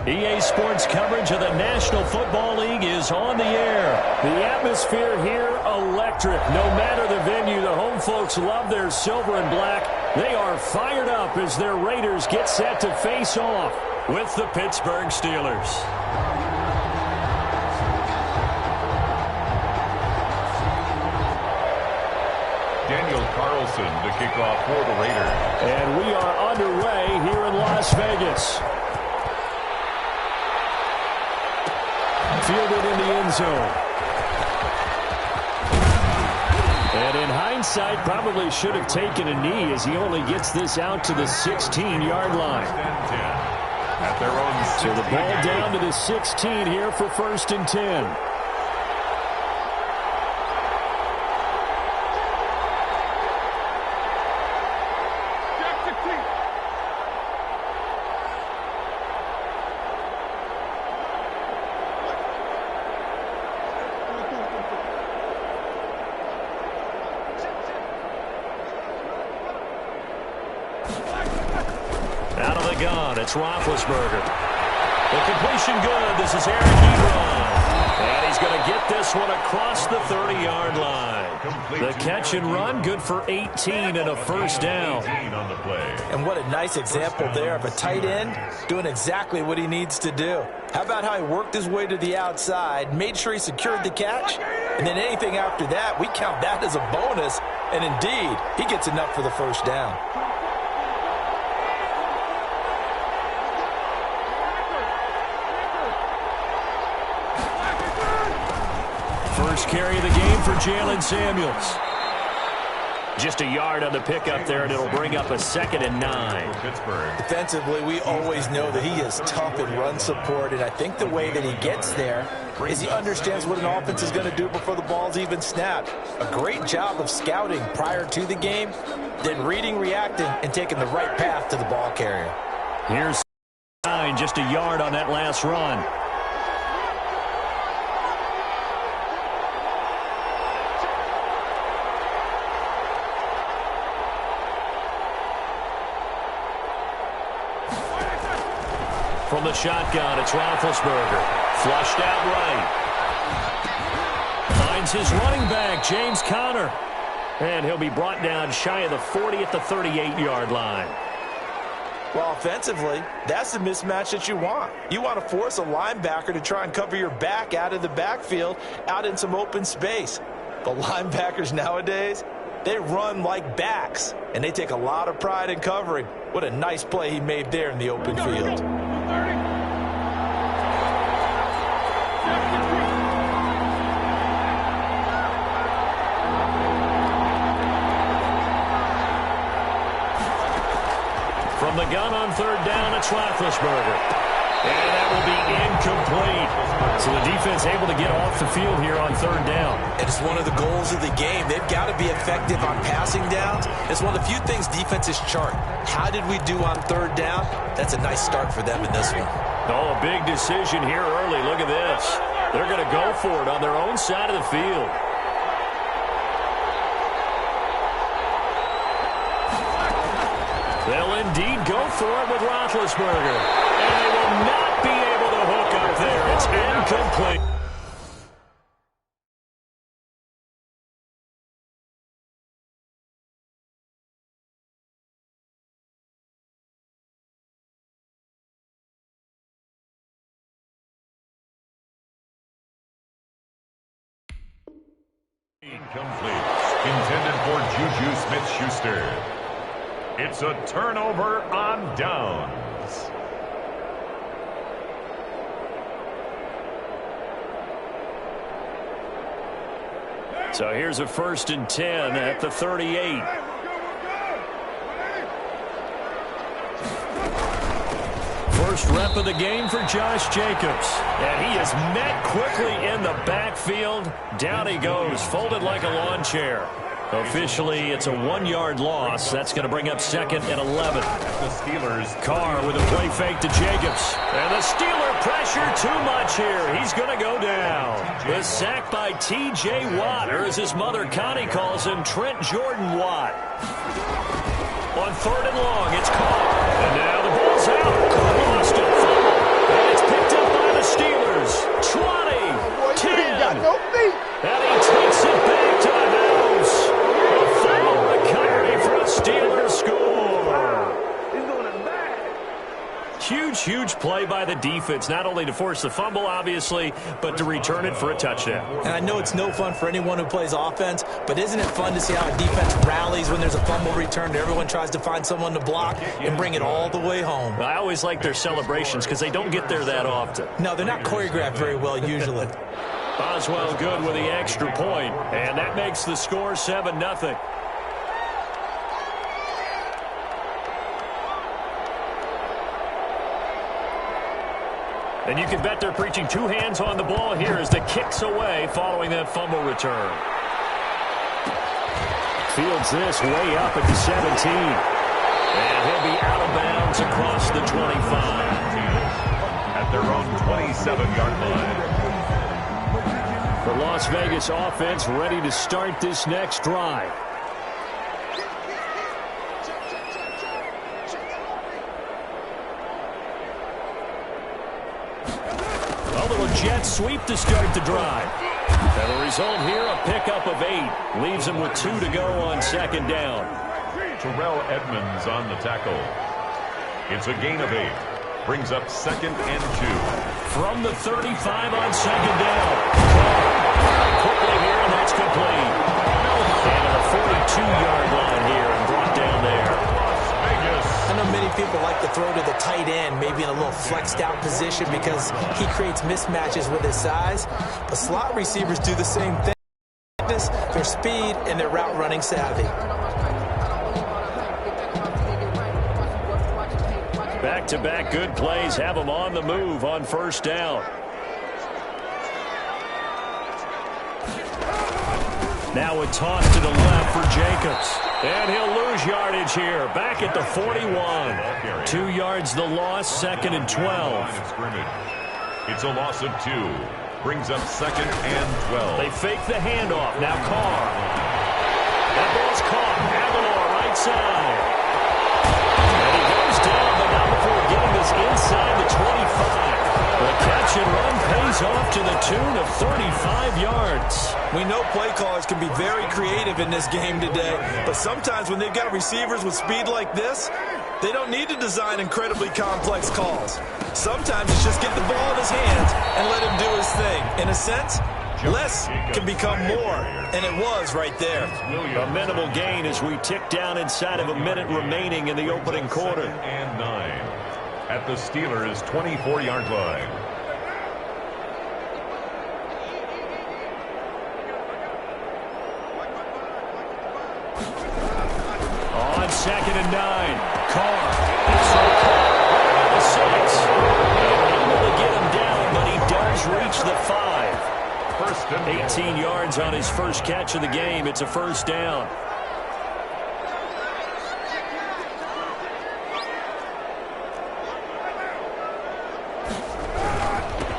EA Sports coverage of the National Football League is on the air. The atmosphere here, electric. No matter the venue, the home folks love their silver and black. They are fired up as their Raiders get set to face off with the Pittsburgh Steelers. Daniel Carlson to kick off for the Raiders. And we are underway here in Las Vegas. Fielded in the end zone. And in hindsight, probably should have taken a knee as he only gets this out to the 16-yard line. At their own 16. So the ball down to the 16 here for 1st and 10. Out of the gun, it's Roethlisberger. The completion good. This is Eric Ebron. And he's going to get this one across the 30-yard line. The catch and run, good for 18 and a first down. And what a nice example there of a tight end doing exactly what he needs to do. How about how he worked his way to the outside, made sure he secured the catch, and then anything after that, we count that as a bonus. And indeed, he gets enough for the first down. First carry of the game for Jalen Samuels. Just a yard on the pickup there, and it'll bring up a 2nd and 9. Pittsburgh. Defensively, we always know that he is tough in run support, and I think the way that he gets there is he understands what an offense is going to do before the ball's even snapped. A great job of scouting prior to the game, then reading, reacting, and taking the right path to the ball carrier. Here's 9, just a yard on that last run. From the shotgun, it's Roethlisberger. Flushed out right. Finds his running back, James Conner. And he'll be brought down shy of the 40 at the 38-yard line. Well, offensively, that's the mismatch that you want. You want to force a linebacker to try and cover your back out of the backfield, out in some open space. But linebackers nowadays, they run like backs, and they take a lot of pride in covering. What a nice play he made there in the open field. From the gun on 3rd down, it's Roethlisberger. And that will be incomplete. So the defense able to get off the field here on 3rd down. It's one of the goals of the game. They've got to be effective on passing downs. It's one of the few things defenses chart. How did we do on 3rd down? That's a nice start for them in this one. Oh, a big decision here early. Look at this. They're going to go for it on their own side of the field. They'll indeed go for it with Roethlisberger. And they will not be able to hook up there. It's incomplete. Incomplete. Intended for Juju Smith-Schuster. It's a turnover on downs. So here's a 1st and 10 at the 38. First rep of the game for Josh Jacobs. And he is met quickly in the backfield. Down he goes, folded like a lawn chair. Officially, it's a 1-yard loss. That's going to bring up 2nd and 11. The Steelers. Carr with a play fake to Jacobs. And the Steeler pressure too much here. He's going to go down. The sack by T.J. Watt, or as his mother Connie calls him, Trent Jordan Watt. On 3rd and long, it's Carr. And now the ball's out. Carr lost it. And Huge play by the defense, not only to force the fumble, obviously, but to return it for a touchdown. And I know it's no fun for anyone who plays offense, but isn't it fun to see how a defense rallies when there's a fumble return and everyone tries to find someone to block and bring it all the way home? I always like their celebrations because they don't get there that often. No, they're not choreographed very well usually. Boswell good with the extra point, and that makes the score 7-0. And you can bet they're preaching two hands on the ball here as the kick's away following that fumble return. Fields this way up at the 17. And he'll be out of bounds across the 25. At their own 27-yard line. The Las Vegas offense ready to start this next drive. A little jet sweep to start the drive. And the result here, a pickup of 8. Leaves him with 2 to go on second down. Terrell Edmonds on the tackle. It's a gain of 8. Brings up 2nd and 2. From the 35 on second down. Quickly here, and that's complete. And a 42-yard line here and brought down there. I know many people like to throw to the tight end, maybe in a little flexed out position because he creates mismatches with his size. But slot receivers do the same thing. Their speed and their route running savvy. Back-to-back good plays have them on the move on first down. Now a toss to the left for Jacobs. And he'll lose yardage here. Back at the 41. 2 yards the loss, 2nd and 12. It's a loss of 2. Brings up 2nd and 12. They fake the handoff. Now Carr. That ball's caught. Aguilar right side. And he goes down, but not before getting this inside the 25. The catch and run pays off to the tune of 35 yards. We know play callers can be very creative in this game today, but sometimes when they've got receivers with speed like this, they don't need to design incredibly complex calls. Sometimes it's just get the ball in his hands and let him do his thing. In a sense, less can become more, and it was right there. A minimal gain as we tick down inside of a minute remaining in the opening quarter. 2nd and 9 at the Steelers' 24-yard line. On 2nd and 9, Carr. The 6. Able to get him down, but he does reach the 5. 18 yards on his first catch of the game. It's a first down.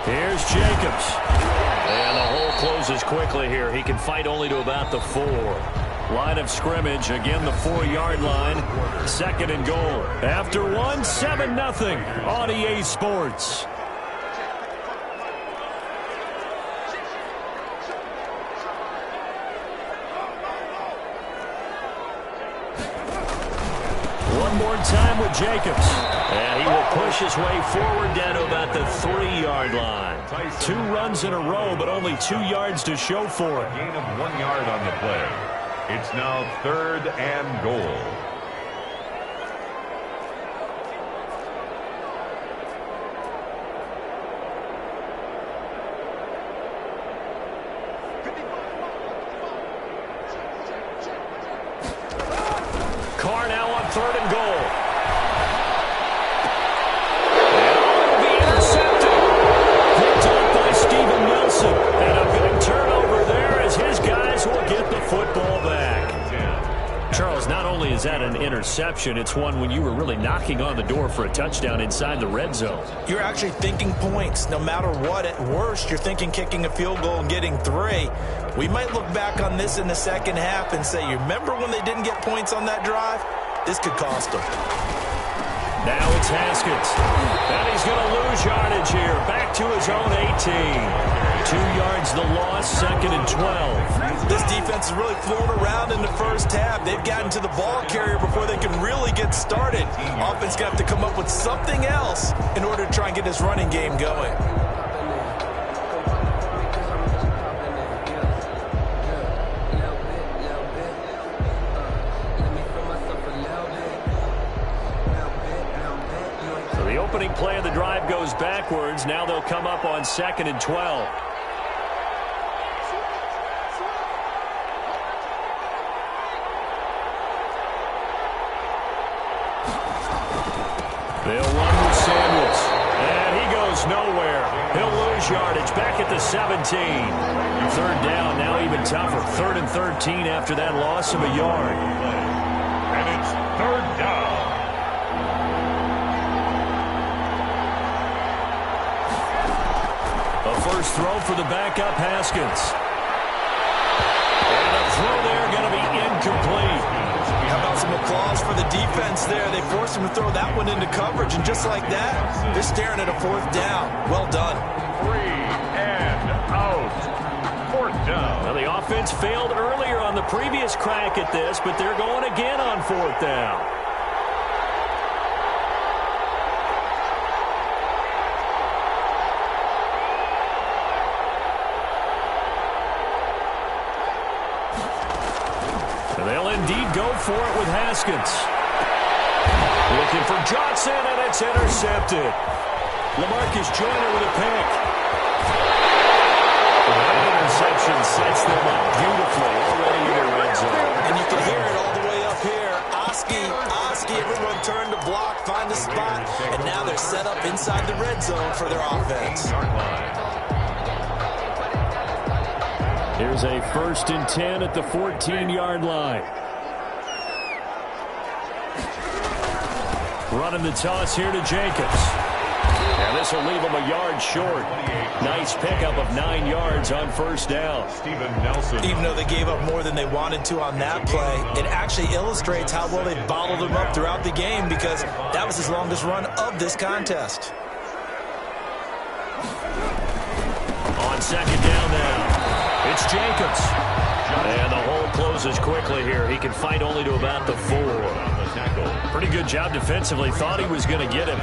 Here's Jacobs. And the hole closes quickly here. He can fight only to about the 4. Line of scrimmage, again the 4-yard line. 2nd and goal. After 1, 7-0 on EA Sports. One more time with Jacobs. And he will push his way forward down to about the 3-yard line. 2 runs in a row, but only 2 yards to show for it. Gain of 1 yard on the play. It's now 3rd and goal. Carr now on 3rd and goal. And it'll be intercepted. Picked up by Steven Nelson. And a big turnover there as his guys will get the football back. Charles, not only is that an interception, it's one when you were really knocking on the door for a touchdown inside the red zone. You're actually thinking points. No matter what, at worst, you're thinking kicking a field goal and getting 3. We might look back on this in the second half and say, you remember when they didn't get points on that drive? This could cost them. Now it's Haskins. And he's going to lose yardage here. Back to his own 18. 2 yards the loss, 2nd and 12. This defense is really flown around in the first half. They've gotten to the ball carrier before they can really get started. Offense got to come up with something else in order to try and get this running game going. So the opening play of the drive goes backwards. Now they'll come up on 2nd and 12. They'll run with Samuels. And he goes nowhere. He'll lose yardage back at the 17. 3rd down, now even tougher. 3rd and 13 after that loss of a yard. And it's 3rd down. A first throw for the backup, Haskins. And a throw there going to be incomplete. How about some applause for the defense there? They forced him to throw that one into coverage, and just like that, they're staring at a 4th down. Well done. 3 and out. 4th down. Well, the offense failed earlier on the previous crack at this, but they're going again on 4th down. They'll indeed go for it with Haskins. Looking for Johnson, and it's intercepted. LaMarcus Joyner with a pick. That interception sets them up beautifully already in the red zone. And you can hear it all the way up here. Oski, everyone turned to block, find a spot, and now they're set up inside the red zone for their offense. Here's a 1st and 10 at the 14-yard line. Running the toss here to Jacobs. And this will leave him a yard short. Nice pickup of 9 yards on 1st down. Steven Nelson. Even though they gave up more than they wanted to on that play, it actually illustrates how well they bottled him up throughout the game, because that was his longest run of this contest. On 2nd down now. It's Jacobs. And the hole closes quickly here. He can fight only to about the 4. Pretty good job defensively. Thought he was going to get him.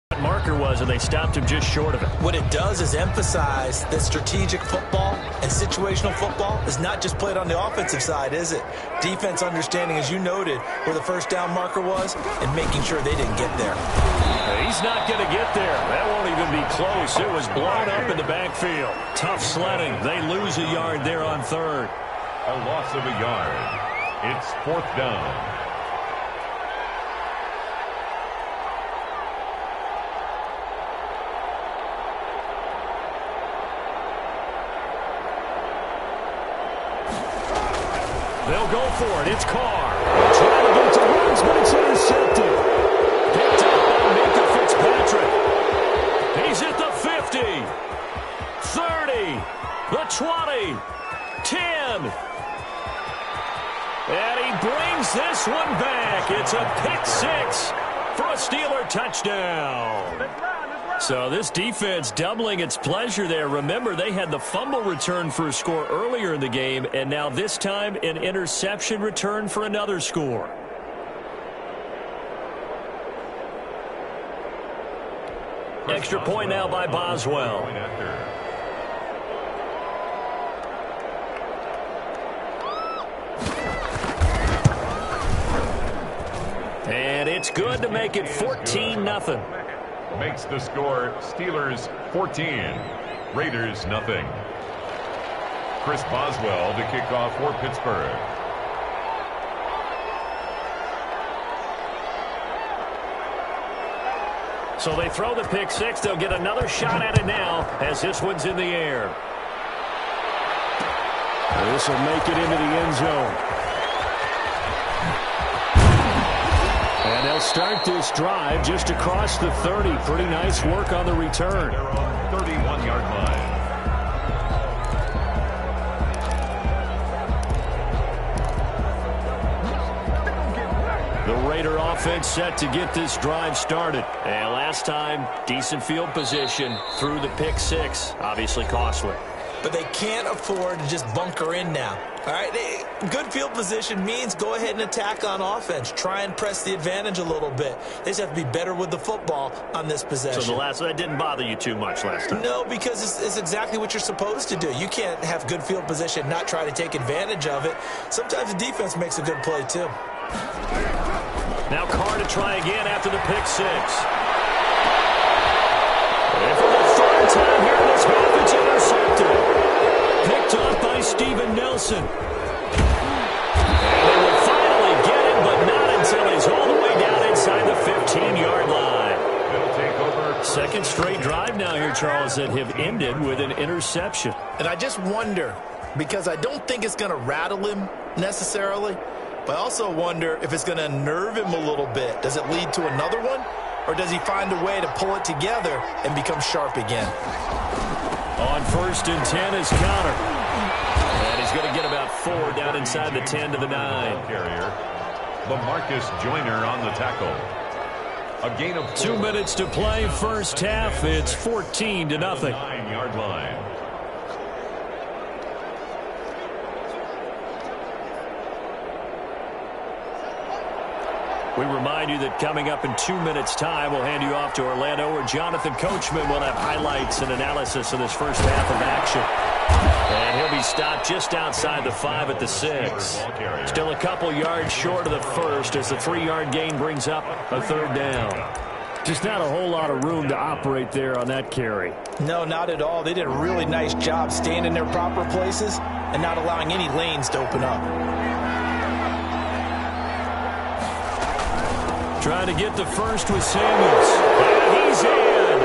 What marker was, and they stopped him just short of it. What it does is emphasize that strategic football and situational football is not just played on the offensive side, is it? Defense understanding, as you noted, where the 1st down marker was and making sure they didn't get there. He's not going to get there. That won't even be close. It was blown up in the backfield. Tough sledding. They lose a yard there on 3rd. A loss of a yard. It's 4th down. They'll go for it. It's Carr. Trying to get to Woods, but it's intercepted. Picked up by Minka Fitzpatrick. He's at the 50, 30, the 20, 10. And he brings this one back. It's a pick 6 for a Steeler touchdown. So this defense doubling its pleasure there. Remember, they had the fumble return for a score earlier in the game, and now this time an interception return for another score. Extra point now by Boswell. And it's good to make it 14-0. Makes the score Steelers 14, Raiders nothing. Chris Boswell to kick off for Pittsburgh. So they throw the pick 6. They'll get another shot at it now as this one's in the air. This will make it into the end zone. And they'll start this drive just across the 30. Pretty nice work on the return. They're on 31-yard line. The Raider offense set to get this drive started. And last time, decent field position through the pick six. Obviously costly. But they can't afford to just bunker in now. All right, good field position means go ahead and attack on offense. Try and press the advantage a little bit. They just have to be better with the football on this possession. So that didn't bother you too much last time? No, because it's exactly what you're supposed to do. You can't have good field position, not try to take advantage of it. Sometimes the defense makes a good play, too. Now Carr to try again after the pick six. And for the third time here in this half, it's intercepted. Picked off by Steven Nelson. And they will finally get him, but not until he's all the way down inside the 15-yard line. It'll take over. Second straight drive now here, Charles, that have ended with an interception. And I just wonder, because I don't think it's going to rattle him necessarily, but I also wonder if it's going to unnerve him a little bit. Does it lead to another one? Or does he find a way to pull it together and become sharp again? On 1st and 10 is Connor. And he's going to get about 4 down inside the 10 to the 9. Carrier. LaMarcus Joyner on the tackle. A gain of 4. 2 minutes to play, first half. It's 14-0. 9-yard line. We remind you that coming up in 2 minutes' time, we'll hand you off to Orlando, where Jonathan Coachman will have highlights and analysis of this first half of action. And he'll be stopped just outside the 5 at the 6. Still a couple yards short of the first as the 3-yard gain brings up a third down. Just not a whole lot of room to operate there on that carry. No, not at all. They did a really nice job staying in their proper places and not allowing any lanes to open up. Trying to get the first with Samuels. And he's in.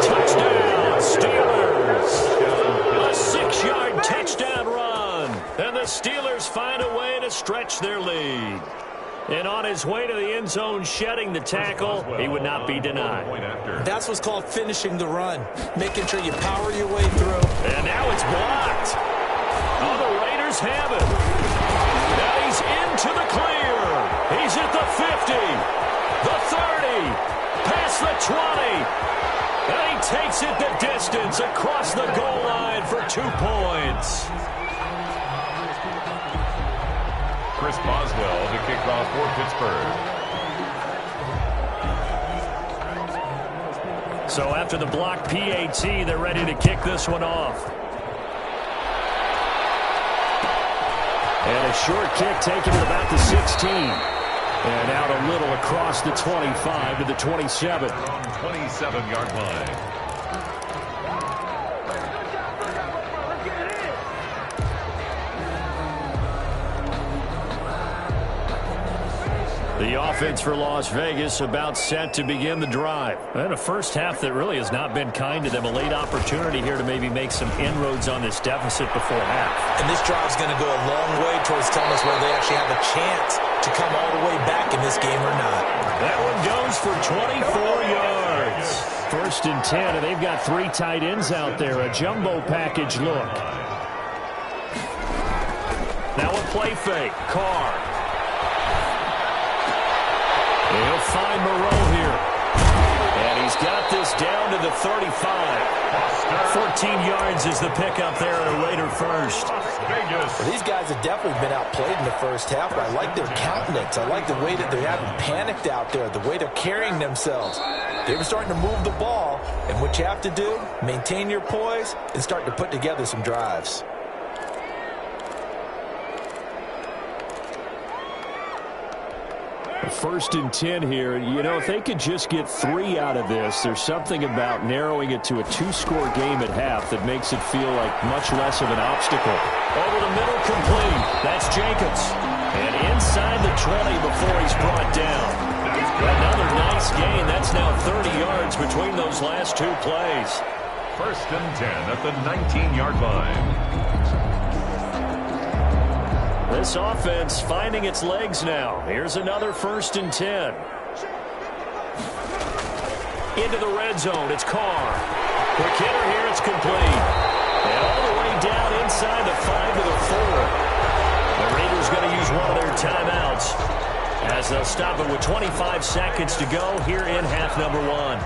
Touchdown, Steelers. A 6-yard touchdown run. And the Steelers find a way to stretch their lead. And on his way to the end zone, shedding the tackle, he would not be denied. That's what's called finishing the run. Making sure you power your way through. And now it's blocked. Oh, the Raiders have it. Now he's into the clear. He's at the 50. The 30, past the 20, and he takes it the distance across the goal line for 2 points. Chris Boswell to kick off for Pittsburgh. So after the block PAT, they're ready to kick this one off. And a short kick taken at about the 16. And out a little across the 25 to the 27. 27-yard line. The offense for Las Vegas about set to begin the drive. And a first half that really has not been kind to them. A late opportunity here to maybe make some inroads on this deficit before half. And this drive is going to go a long way towards telling us whether they actually have a chance to come all the way back in this game or not. That one goes for 24 yards. 1st and 10, and they've got 3 tight ends out there. A jumbo package look. Now a play fake. Carr. He'll find Moreau here. And he's got this down to the 35. 14 yards is the pickup there at Raider first. Well, these guys have definitely been outplayed in the first half, but I like their countenance. I like the way that they haven't panicked out there, the way they're carrying themselves. They were starting to move the ball, and what you have to do, maintain your poise and start to put together some drives. First and 10 here. You know, if they could just get 3 out of this, there's something about narrowing it to a 2-score game at half that makes it feel like much less of an obstacle. Over the middle, complete. That's Jacobs. And inside the 20 before he's brought down. Another nice gain. That's now 30 yards between those last 2 plays. 1st and 10 at the 19-yard line. This offense finding its legs now. Here's another 1st and 10. Into the red zone. It's Carr. Quick hitter here. It's complete. And all the way down inside the 5 to the 4. The Raiders going to use one of their timeouts. as they'll stop it with 25 seconds to go here in half number one.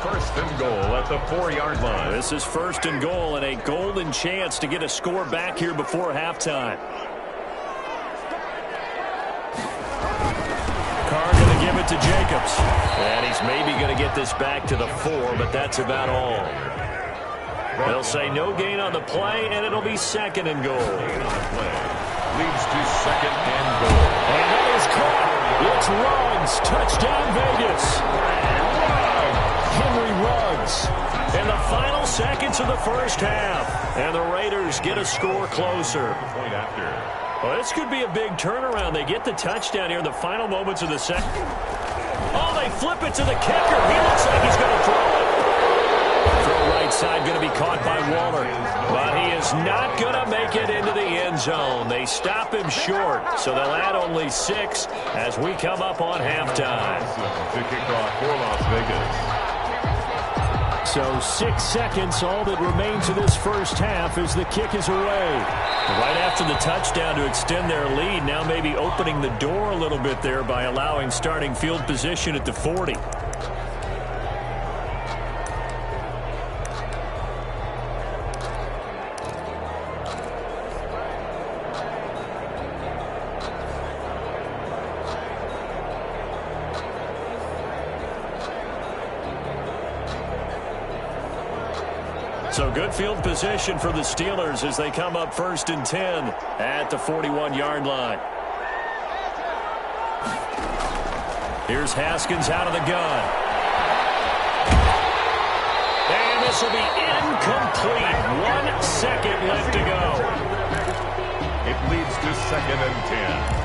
First and goal at the 4-yard line. This is first and goal and a golden chance to get a score back here before halftime. Carr going to give it to Jacobs. And he's maybe going to get this back to the 4, but that's about all. They'll say no gain on the play, and it'll be second and goal. Leads to second and goal. And that is caught. It's Ruggs. Touchdown, Vegas. Henry Ruggs. In the final seconds of the first half. And the Raiders get a score closer. Point after. Well, this could be a big turnaround. They get the touchdown here in the final moments of the second. Oh, they flip it to the kicker. He looks like he's going to throw it. Throw right side going to be caught by Waller. But he is not going to make it into the end zone. They stop him short. So they'll add only 6 as we come up on halftime. To kick off for Las Vegas. So 6 seconds, all that remains of this first half as the kick is away. Right after the touchdown to extend their lead, now maybe opening the door a little bit there by allowing starting field position at the 40. So good field position for the Steelers as they come up first and 10 at the 41-yard line. Here's Haskins out of the gun. And this will be incomplete. 1 second left to go. It leads to second and 10.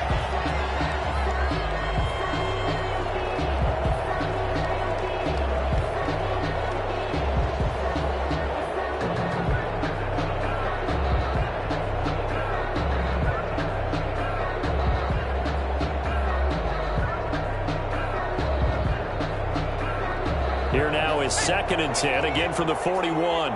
Here now is second and 10, again from the 41.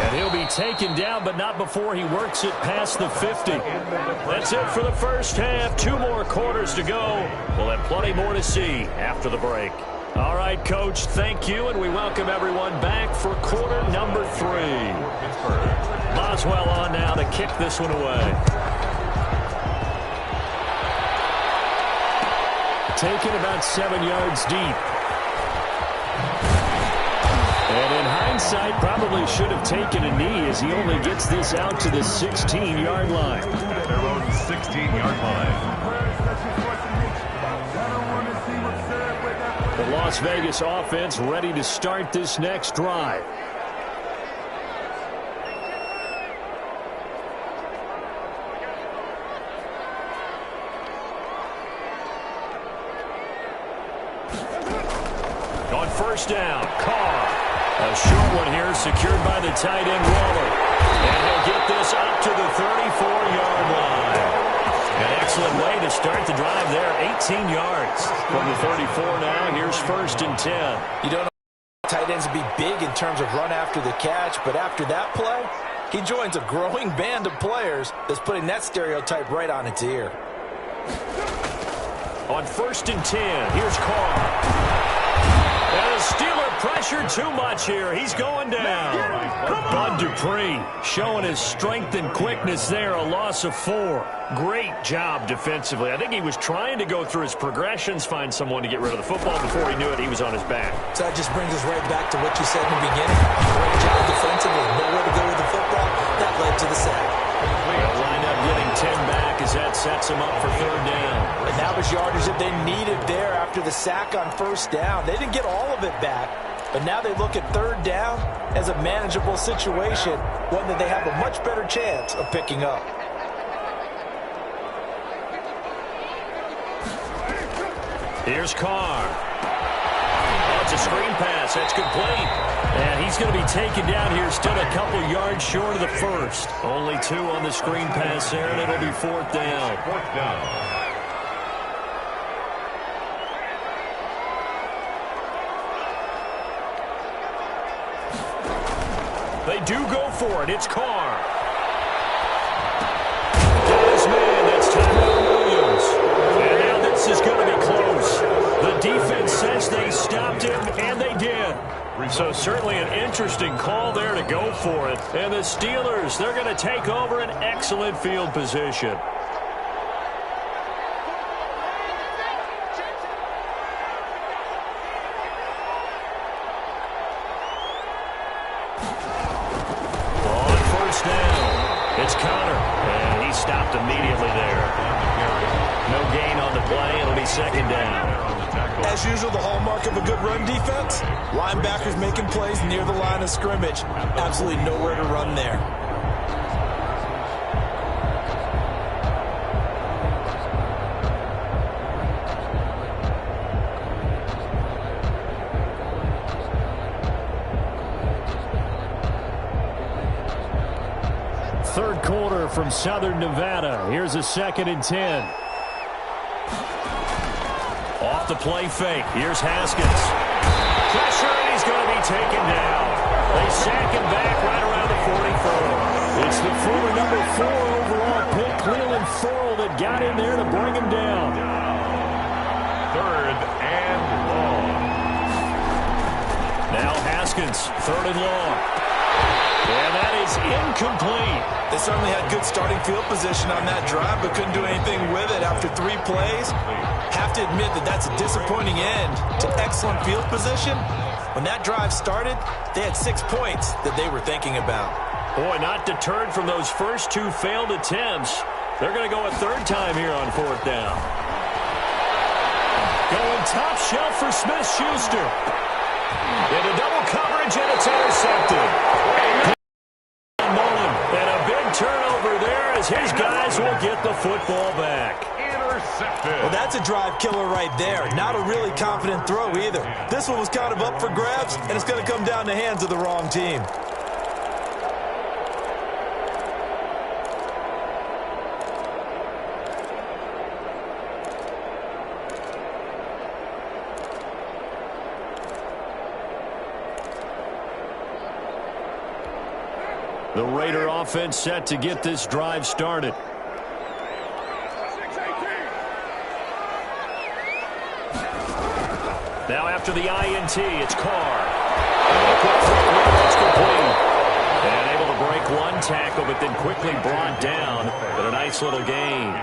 And he'll be taken down, but not before he works it past the 50. That's it for the first half. 2 more quarters to go. We'll have plenty more to see after the break. All right, Coach, thank you, and we welcome everyone back for quarter number 3. Boswell on now to kick this one away. Taken about 7 yards deep. And in hindsight, probably should have taken a knee as he only gets this out to the 16-yard line. Their own 16-yard line. The Las Vegas offense ready to start this next drive. On first down, Carr. A short one here secured by the tight end Waller. And he'll get this up to the 34-yard line. An excellent way to start the drive there. 18 yards from the 34 now. Here's first and 10. You don't know tight ends to be big in terms of run after the catch, but after that play, he joins a growing band of players that's putting that stereotype right on its ear. On first and 10, here's Carr. And the Steeler pressured too much here. He's going down. Bud Dupree showing his strength and quickness there. A loss of 4. Great job defensively. I think he was trying to go through his progressions, find someone to get rid of the football. Before he knew it, he was on his back. So that just brings us right back to what you said in the beginning. Great job defensively. Nowhere to go with the football. That led to the sack. They'll wind up getting 10 back as that sets them up for third down. And that was yardage that they needed there after the sack on first down. They didn't get all of it back, but now they look at third down as a manageable situation, one that they have a much better chance of picking up. Here's Carr. Oh, it's a screen pass. That's complete. And he's going to be taken down here, still a couple yards short of the first. Only 2 on the screen pass there, and it'll be fourth down. Fourth down. They do go for it. It's Carr. Got his man. That's Tyrell Williams. And now this is going to be close. The defense says they stopped him, and they did. So certainly an interesting call there to go for it. And the Steelers, they're going to take over an excellent field position. On first down, it's Connor. And he stopped immediately there. No gain on the play. It'll be second down. As usual, the hallmark of a good run defense, linebackers making plays near the line of scrimmage. Absolutely nowhere to run there. Third quarter from Southern Nevada. Here's a 2nd and 10. Off the play fake. Here's Haskins. Pressure, and he's going to be taken down. They sack him back right around the 44. It's the former number 4 overall pick, Cleveland Thorle, that got in there to bring him down. 3rd and long. Now Haskins, 3rd and long. And that is incomplete. They certainly had good starting field position on that drive, but couldn't do anything with it after 3 plays. Have to admit that that's a disappointing end to excellent field position. When that drive started, they had 6 points that they were thinking about. Boy, not deterred from those first 2 failed attempts. They're going to go a 3rd time here on 4th down. Going top shelf for Smith-Schuster. Into double coverage, and it's intercepted. And a big turnover there as his guys will get the football back. Well, that's a drive killer right there. Not a really confident throw either. This one was kind of up for grabs, and it's going to come down the hands of the wrong team. The Raider offense set to get this drive started. Now after the INT, it's Carr. That's complete. And able to break 1 tackle, but then quickly brought down. But a nice little gain.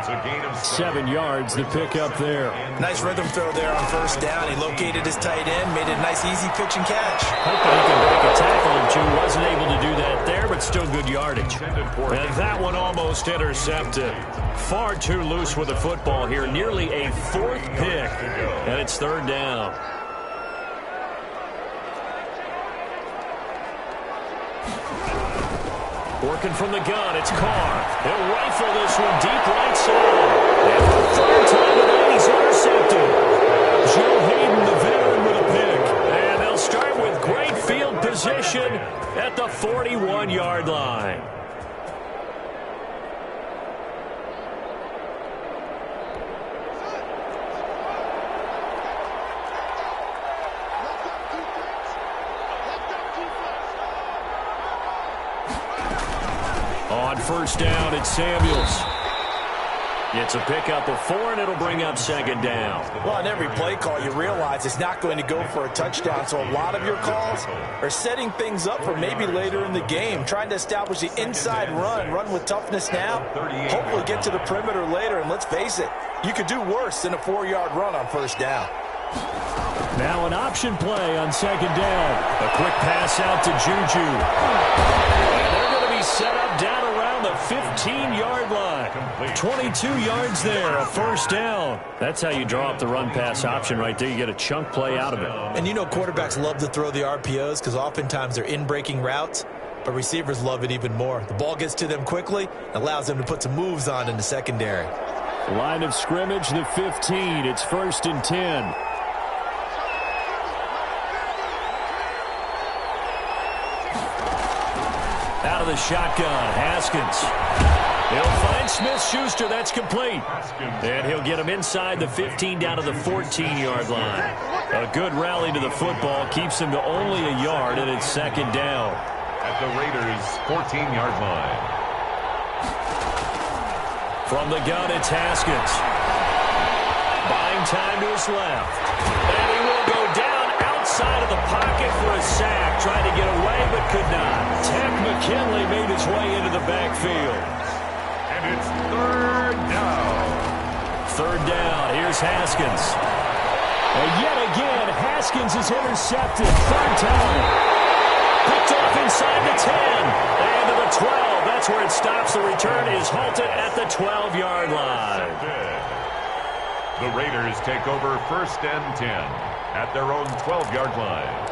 7 yards to pick up there. Nice rhythm throw there on 1st down. He located his tight end, made it a nice easy pitch and catch. Hoping he can break a tackle or 2. Wasn't able to do that there, but still good yardage. And that one almost intercepted. Far too loose with the football here. Nearly a 4th pick. And it's 3rd down. Working from the gun, it's Carr. He'll rifle this one deep right side. And for the 3rd time today, he's intercepted. Joe Hayden, the veteran, with a pick. And they'll start with great field position at the 41-yard line. On 1st down, it's Samuels. It's a pickup of 4, and it'll bring up 2nd down. Well, on every play call, you realize it's not going to go for a touchdown, so a lot of your calls are setting things up for maybe later in the game, trying to establish the inside run with toughness now, hopefully get to the perimeter later, and let's face it, you could do worse than a 4-yard run on 1st down. Now an option play on 2nd down. A quick pass out to Juju. And they're going to be set up down around the 15-yard line. 22 yards there, a 1st down. That's how you draw up the run-pass option right there. You get a chunk play out of it. And you know quarterbacks love to throw the RPOs because oftentimes they're in-breaking routes, but receivers love it even more. The ball gets to them quickly, allows them to put some moves on in the secondary. Line of scrimmage, the 15. It's 1st and 10. Out of the shotgun, Haskins. He'll find Smith-Schuster. That's complete. And he'll get him inside the 15 down to the 14-yard line. A good rally to the football keeps him to only a yard, and it's 2nd down. at the Raiders' 14-yard line. From the gun, it's Haskins. Buying time to his left. And he will go down outside of the pocket for a sack. Trying to get away, but could not. Tech McKinley made his way into the backfield. And it's third down. Third down. Here's Haskins. And yet again, Haskins is intercepted. Third time. Picked off inside the 10. And to the 12. That's where it stops. The return is halted at the 12-yard line. The Raiders take over 1st and 10 at their own 12-yard line.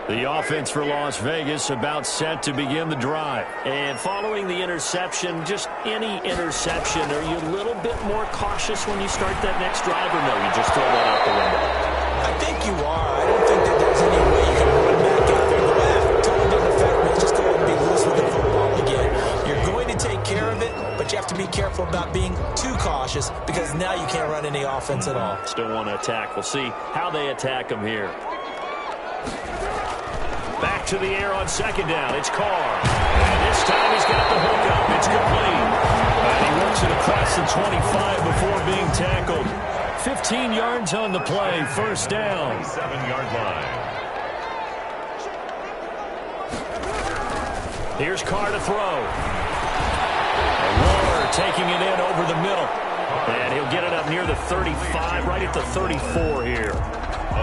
The offense for Las Vegas about set to begin the drive. And following the interception, just any interception, are you a little bit more cautious when you start that next drive, or no, you just throw that out the window? I think you are. I don't think that there's any way you can run back out there and go, totally didn't affect me. Just go ahead and be loose with the football again. You're going to take care of it, but you have to be careful about being too cautious because now you can't run any offense at all. Still want to attack. We'll see how they attack him here. Back to the air on second down. It's Carr. And this time he's got the hook up. It's complete. And he works it across the 25 before being tackled. 15 yards on the play. First down. 7-yard line. Here's Carr to throw. And Waller taking it in over the middle. And he'll get it up near the 35, right at the 34 here.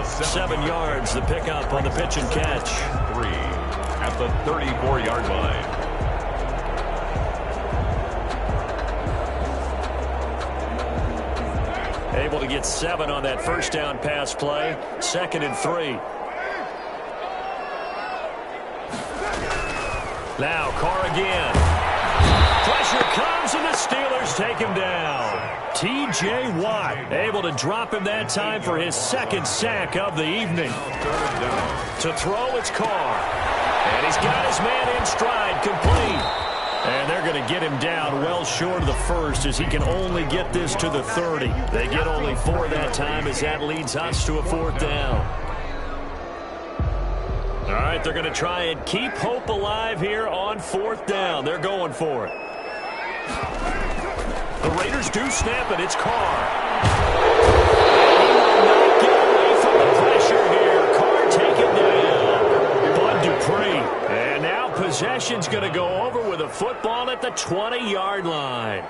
7 yards, the pickup on the pitch and catch. 3 at the 34-yard line. Able to get 7 on that first down pass play. 2nd and 3. Now Carr again. Pressure comes and the Steelers take him down. T.J. Watt able to drop him that time for his 2nd sack of the evening. To throw, it's Carr. And he's got his man in stride, complete. And they're going to get him down well short of the first as he can only get this to the 30. They get only 4 that time as that leads us to a 4th down. All right, they're going to try and keep hope alive here on 4th down. They're going for it. The Raiders do snap it. It's Carr. He will not get away from the pressure here. Carr taken down. Bud Dupree. And now possession's going to go over with a football at the 20-yard line.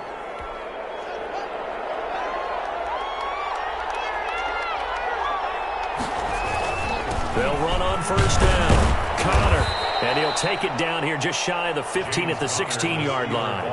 They'll run on first down. Connor. And he'll take it down here just shy of the 15 at the 16-yard line.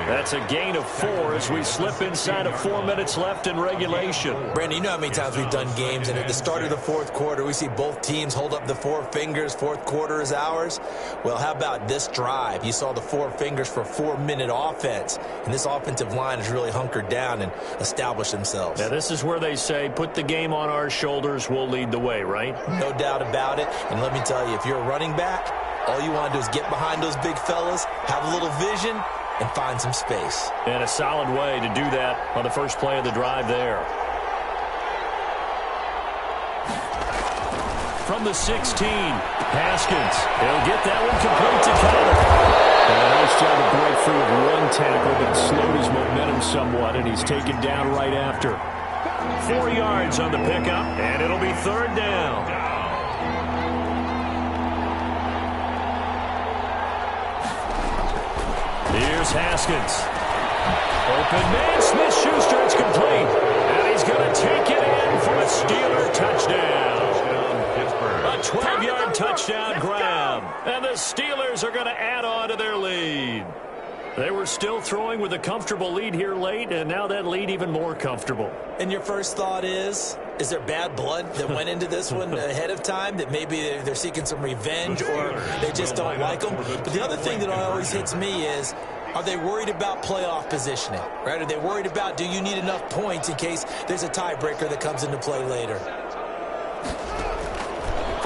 That's a gain of 4 as we slip inside of 4 minutes left in regulation. Brandon, you know how many times we've done games, and at the start of the 4th quarter, we see both teams hold up the 4 fingers. 4th quarter is ours. Well, how about this drive? You saw the 4 fingers for 4-minute offense, and this offensive line has really hunkered down and established themselves. Now, this is where they say, put the game on our shoulders, we'll lead the way, right? No doubt about it. And let me tell you, if you're a running back, all you want to do is get behind those big fellas, have a little vision, and find some space. And a solid way to do that on the first play of the drive there. From the 16, Haskins. He'll get that one complete to Connor. And a nice job to break free with one tackle, but slowed his momentum somewhat, and he's taken down right after. 4 yards on the pickup, and it'll be 3rd down. Here's Haskins. Open man, Smith-Schuster, it's complete. And he's going to take it in for a Steeler touchdown. A 12-yard touchdown grab. And the Steelers are going to add on to their lead. They were still throwing with a comfortable lead here late, and now that lead even more comfortable. And your first thought is there bad blood that went into this one ahead of time, that maybe they're seeking some revenge or they just don't like them? But the other thing that always hits me is, are they worried about playoff positioning? Right? Are they worried about, do you need enough points in case there's a tiebreaker that comes into play later?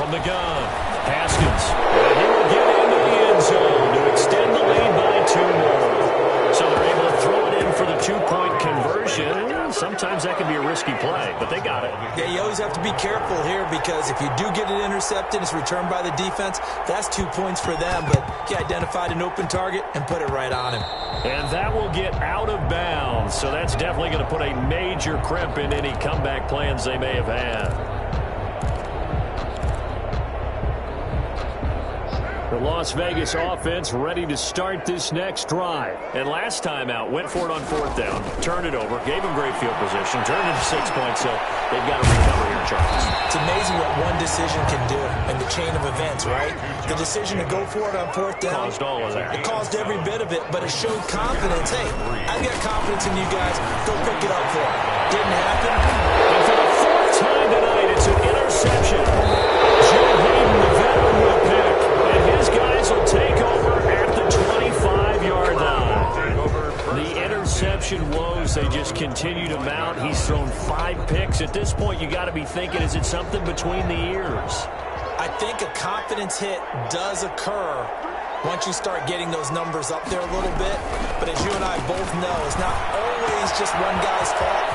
from the gun. Haskins. And he will get into the end zone to extend the lead by 2 more. So they're able to throw it in for the 2-point conversion. Sometimes that can be a risky play, but they got it. Yeah, you always have to be careful here because if you do get it intercepted, it's returned by the defense. That's 2 points for them, but he identified an open target and put it right on him. And that will get out of bounds, so that's definitely going to put a major crimp in any comeback plans they may have had. The Las Vegas offense ready to start this next drive. And last time out, went for it on 4th down, turned it over, gave them great field position, turned it to 6 points, so they've got to recover here, Charles. It's amazing what one decision can do in the chain of events, right? The decision to go for it on 4th down. Caused all of that. It caused every bit of it, but it showed confidence. Hey, I've got confidence in you guys. Go pick it up for it. Didn't happen. And for the 4th time tonight, it's an interception. Joe Hayden, the veteran, will pick. His guys will take over at the 25-yard line. The interception woes, they just continue to mount. He's thrown 5 picks. At this point, you got to be thinking, is it something between the ears? I think a confidence hit does occur once you start getting those numbers up there a little bit. But as you and I both know, it's not always just one guy's fault.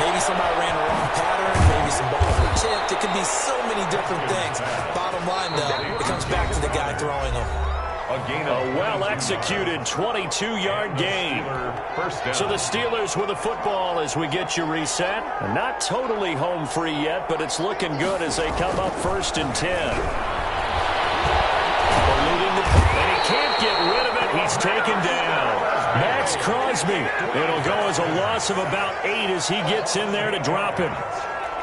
Maybe somebody ran a wrong pattern. Maybe some balls were tipped. It could be so many different things. Bottom line, though, it comes back to the guy throwing them. A well-executed 22-yard gain. So the Steelers with the football as we get you reset. Not totally home free yet, but it's looking good as they come up 1st and 10. And he can't get rid of it. He's taken down. Max Crosby. It'll go as a loss of about 8 as he gets in there to drop him.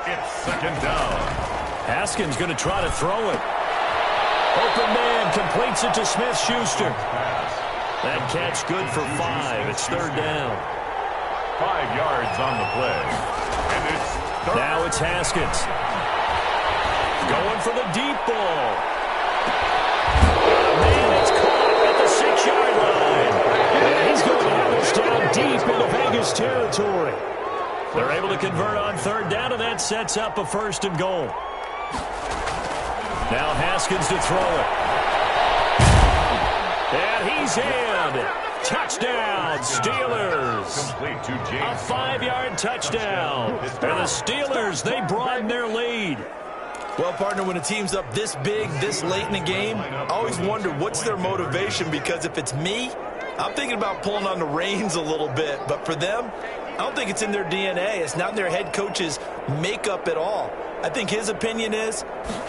It's 2nd down. Haskins going to try to throw it. Open man completes it to Smith-Schuster. That catch good for 5. It's 3rd down. 5 yards on the play. And it's 3rd. Now it's Haskins. Going for the deep ball. Man, it's caught at the 6-yard line. And he's going to have us down deep into Vegas territory. They're able to convert on 3rd down, and that sets up a 1st and goal. Now Haskins to throw it. And he's in. Touchdown, Steelers. Complete to James. A 5-yard touchdown. And the Steelers, they broaden their lead. Well, partner, when a team's up this big, this late in the game, I always wonder what's their motivation, because if it's me, I'm thinking about pulling on the reins a little bit. But for them, I don't think it's in their DNA. It's not in their head coach's makeup at all. I think his opinion is,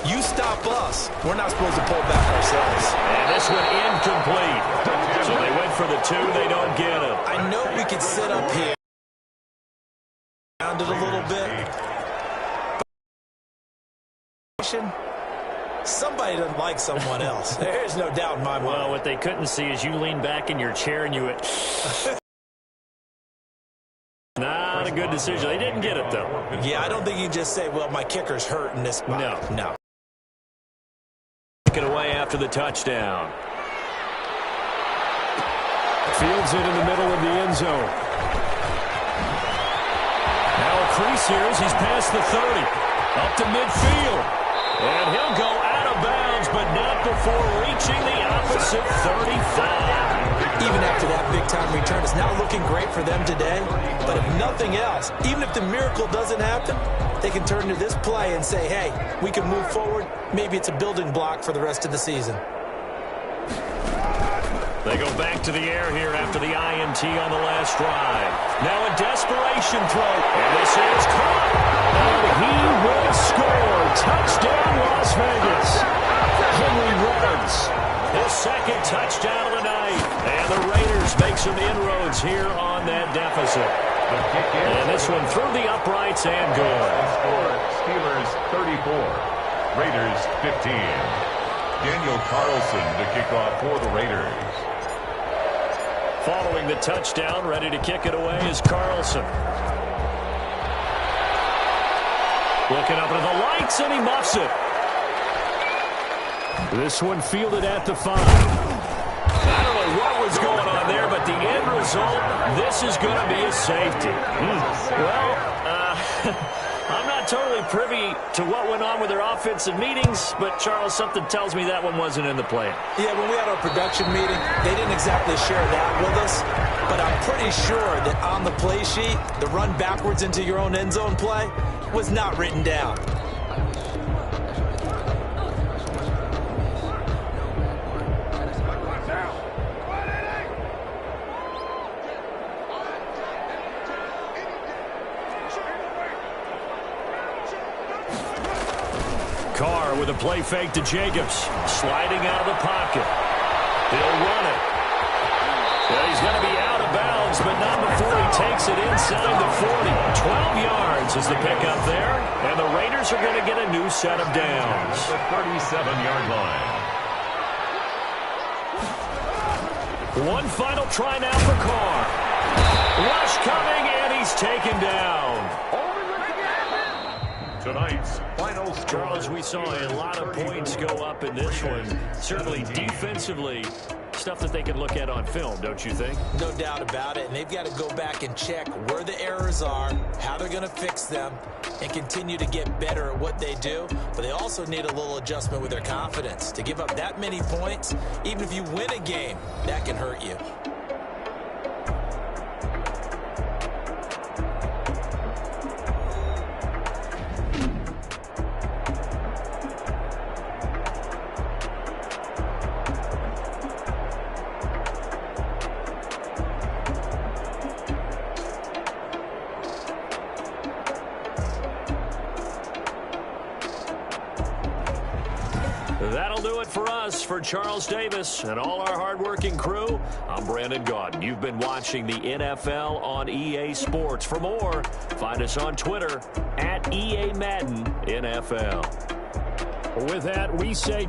you stop us, we're not supposed to pull back ourselves. And this one incomplete. So they went for the 2, they don't get him. I know we could sit up here, around it a little bit. Somebody doesn't like someone else. There's no doubt in my mind. Well, what they couldn't see is you lean back in your chair and you went... Not a good decision. They didn't get it, though. Yeah, I don't think you can just say, well, my kicker's hurt in this spot. No. Kick it away after the touchdown. Fields it in the middle of the end zone. Now a crease here as he's past the 30. Up to midfield. And he'll go out of bounds, but not before reaching the opposite 35. Even after that big-time return, it's now looking great for them today. But if nothing else, even if the miracle doesn't happen, they can turn to this play and say, hey, we can move forward. Maybe it's a building block for the rest of the season. They go back to the air here after the INT on the last drive. Now a desperation throw. And this is caught. And he will score. Touchdown, Las Vegas. Henry Ruggs. His 2nd touchdown of the night. And the Raiders make some inroads here on that deficit. And this one through the uprights and good. Score, Steelers 34. Raiders 15. Daniel Carlson to kick off for the Raiders. Following the touchdown, ready to kick it away is Carlson. Looking up into the lights, and he muffs it. This one fielded at the 5. I don't know what was going on there, but the end result, this is going to be a safety. Well, I'm not totally privy to what went on with their offensive meetings, but, Charles, something tells me that one wasn't in the plan. Yeah, when we had our production meeting, they didn't exactly share that with us, but I'm pretty sure that on the play sheet, the run backwards into your own end zone play was not written down. Carr with a play fake to Jacobs. Sliding out of the pocket. He'll run it. Yeah, he's going to be out of bounds, but not before he takes it inside the 40. 12 yards is the pickup there, and the Raiders are going to get a new set of downs. The 37-yard line. One final try now for Carr. Rush coming, and he's taken down. Tonight's final score. Charles, we saw a lot of points go up in this one. Certainly defensively, stuff that they can look at on film, don't you think? No doubt about it, and they've got to go back and check where the errors are, how they're going to fix them, and continue to get better at what they do. But they also need a little adjustment with their confidence. To give up that many points, even if you win a game, that can hurt you. That'll do it for us. For Charles Davis and all our hardworking crew, I'm Brandon Gaudin. You've been watching the NFL on EA Sports. For more, find us on Twitter @EA Madden NFL. With that, we say